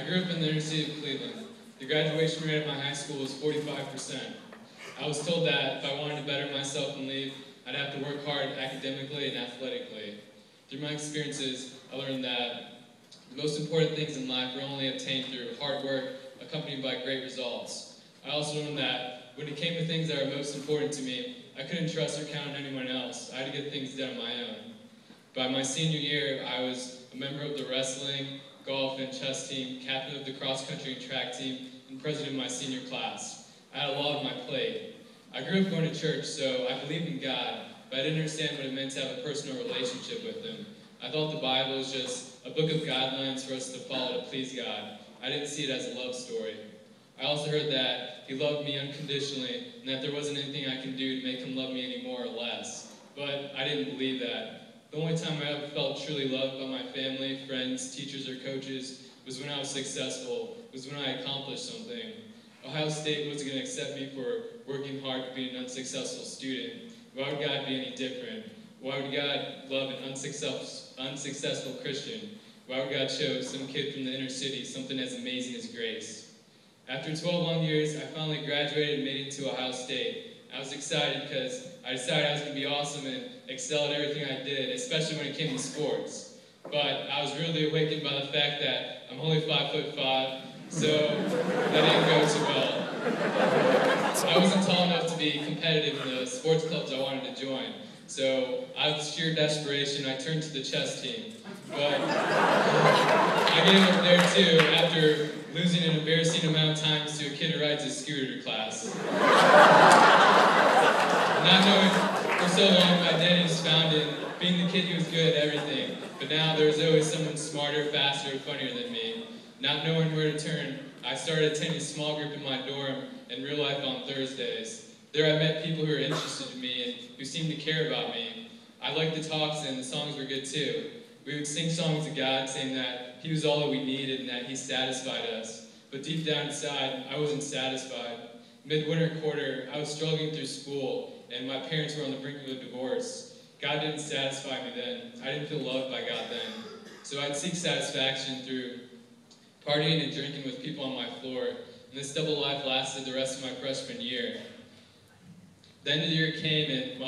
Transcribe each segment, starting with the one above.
I grew up in the inner city of Cleveland. The graduation rate at my high school was 45%. I was told that if I wanted to better myself and leave, I'd have to work hard academically and athletically. Through my experiences, I learned that the most important things in life are only obtained through hard work accompanied by great results. I also learned that when it came to things that are most important to me, I couldn't trust or count on anyone else. I had to get things done on my own. By my senior year, I was a member of the wrestling, golf, and chess team, captain of the cross-country and track team, and president of my senior class. I had a lot on my plate. I grew up going to church, so I believed in God, but I didn't understand what it meant to have a personal relationship with Him. I thought the Bible was just a book of guidelines for us to follow to please God. I didn't see it as a love story. I also heard that He loved me unconditionally, and that there wasn't anything I can do to make Him love me any more or less. But I didn't believe that. The only time I ever felt truly loved by my family, friends, teachers, or coaches was when I was successful, was when I accomplished something. Ohio State wasn't going to accept me for working hard to be an unsuccessful student. Why would God be any different? Why would God love an unsuccessful Christian? Why would God choose some kid from the inner city something as amazing as grace? After 12 long years, I finally graduated and made it to Ohio State. I was excited because I decided I was going to be awesome and excel at everything I did, especially when it came to sports. But I was really awakened by the fact that I'm only 5'5", so that didn't go too well. I wasn't tall enough to be competitive in the sports clubs I wanted to join. So out of sheer desperation, I turned to the chess team. But I gave up there too after losing an embarrassing amount of times to a kid who rides a scooter to class. Not knowing for so long, my identity was found in being the kid who was good at everything. But now there was always someone smarter, faster, and funnier than me. Not knowing where to turn, I started attending a small group in my dorm and real life on Thursdays. There I met people who were interested in me and who seemed to care about me. I liked the talks and the songs were good too. We would sing songs to God saying that He was all that we needed and that He satisfied us. But deep down inside, I wasn't satisfied. Midwinter quarter, I was struggling through school and my parents were on the brink of a divorce. God didn't satisfy me then. I didn't feel loved by God then. So I'd seek satisfaction through partying and drinking with people on my floor. And this double life lasted the rest of my freshman year. The end of the year came and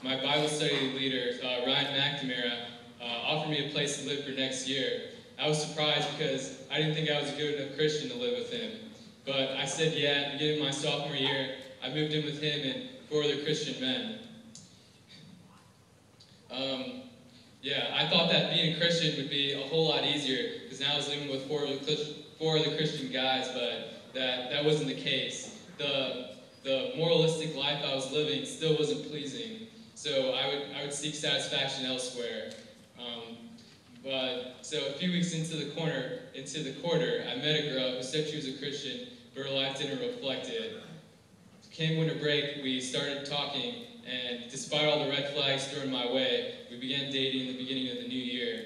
my Bible study leader, Ryan McNamara, offered me a place to live for next year. I was surprised because I didn't think I was a good enough Christian to live with him. But I said yeah, at the beginning of my sophomore year, I moved in with him and 4 other Christian men. I thought that being a Christian would be a whole lot easier because now I was living with 4 other Christian guys, but that wasn't the case. The moralistic life I was living still wasn't pleasing, so I would seek satisfaction elsewhere. So a few weeks into the quarter, I met a girl who said she was a Christian, but her life didn't reflect it. Came winter break, we started talking, and despite all the red flags thrown my way, we began dating in the beginning of the new year.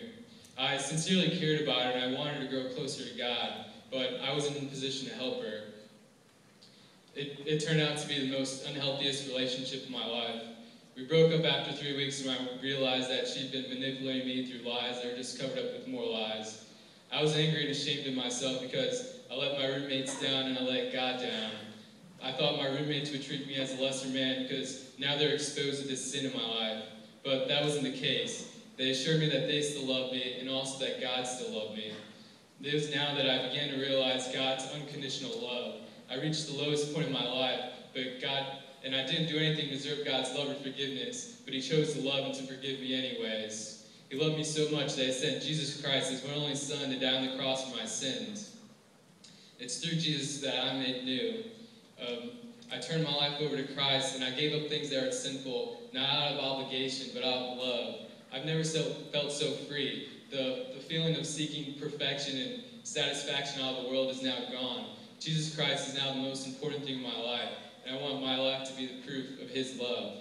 I sincerely cared about her, and I wanted to grow closer to God, but I wasn't in a position to help her. It turned out to be the most unhealthiest relationship in my life. We broke up after 3 weeks when I realized that she'd been manipulating me through lies that were just covered up with more lies. I was angry and ashamed of myself because I let my roommates down and I let God down. I thought my roommates would treat me as a lesser man because now they're exposed to this sin in my life. But that wasn't the case. They assured me that they still loved me and also that God still loved me. It was now that I began to realize God's unconditional love. I reached the lowest point in my life, and I didn't do anything to deserve God's love or forgiveness, but He chose to love and to forgive me anyways. He loved me so much that He sent Jesus Christ, His one only Son, to die on the cross for my sins. It's through Jesus that I'm made new. I turned my life over to Christ, and I gave up things that are sinful, not out of obligation, but out of love. I've never felt so free. The feeling of seeking perfection and satisfaction out of the world is now gone. Jesus Christ is now the most important thing in my life, and I want my life to be the proof of His love.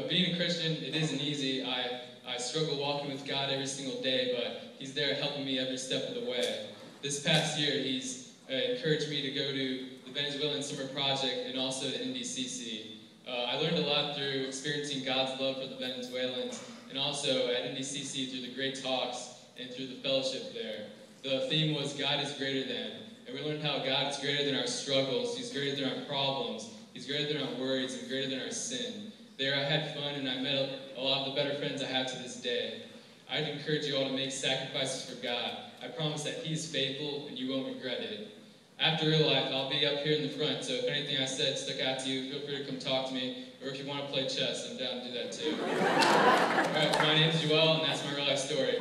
Being a Christian, it isn't easy. I struggle walking with God every single day, but He's there helping me every step of the way. This past year, He's encouraged me to go to the Venezuelan Summer Project and also to NDCC. I learned a lot through experiencing God's love for the Venezuelans and also at NDCC through the great talks and through the fellowship there. The theme was God is greater than, and we learned how God is greater than our struggles, He's greater than our problems, He's greater than our worries, and greater than our sin. There I had fun, and I met a lot of the better friends I have to this day. I'd encourage you all to make sacrifices for God. I promise that He's faithful, and you won't regret it. After real life, I'll be up here in the front, so if anything I said stuck out to you, feel free to come talk to me, or if you want to play chess, I'm down to do that too. All right, my name's Joel, and that's my real life story.